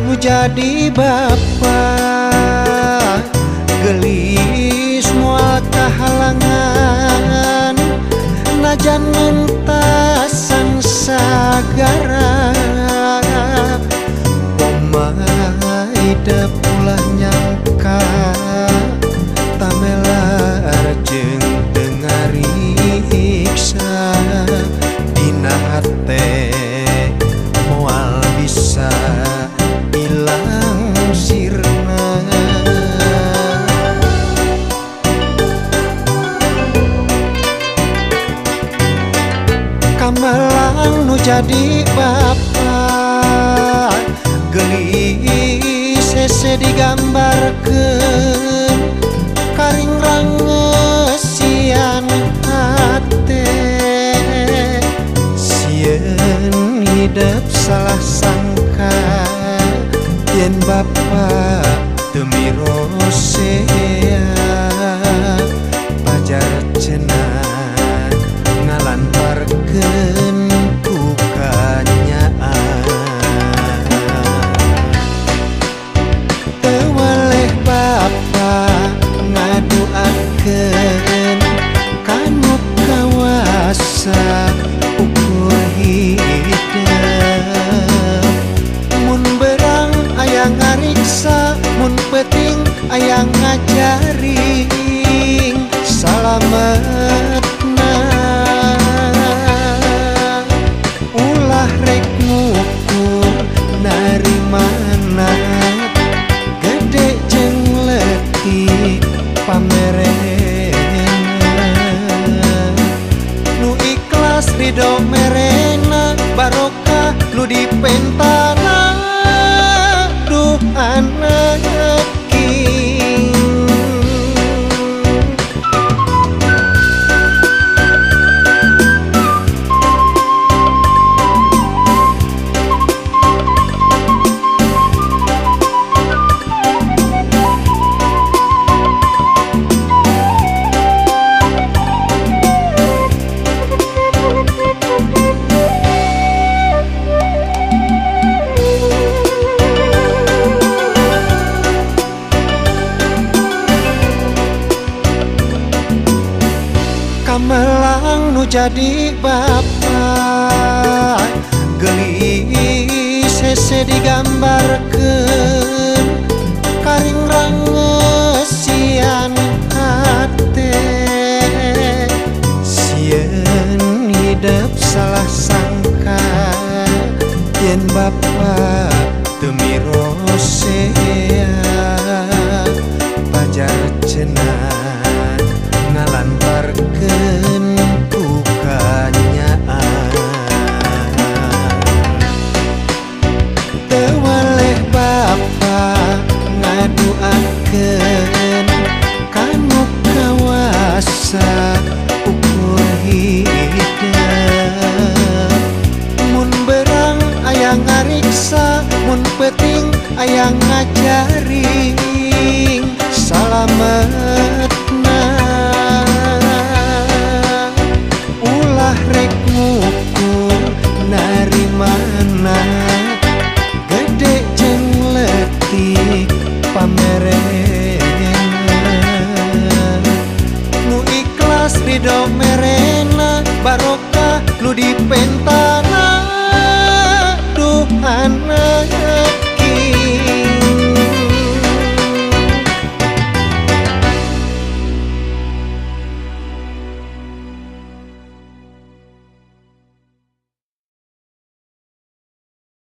nu jadi bapa gelis moal kahalangan najan mentasan sagara Ida pulah nyangka tamelar jeung dengariksa dina hate moal bisa ilang sirna kamelang nu jadi bapa gelis hese digambarkeun karing rangesian hate sieun hidup salah sangka yen bapa teu mirosea pajar cenah ngalantarkeun kanu kawasa ukur hidup mun berang aya ngariksa mun penting aya ngajaring salametna ulah rek ngukur narimana gede jeung leutik pamerena nu ikhlas ridho merena barokah nu dipentana duh anak king kamelang nu jadi bapa gelis hese digambarkeun karing rangesian hate sieun hidup salah sangka yen bapa teu mirosea pajar cenah ngalantarkeun kukanyaan teu waleh bapa ngaduakeun kanu kawasa ukur hidup mun berang aya ngariksa mun penting aya ngajaring salametna ulah rek ngukur narimana gede jeung leutik pamerena nu ikhlas ridho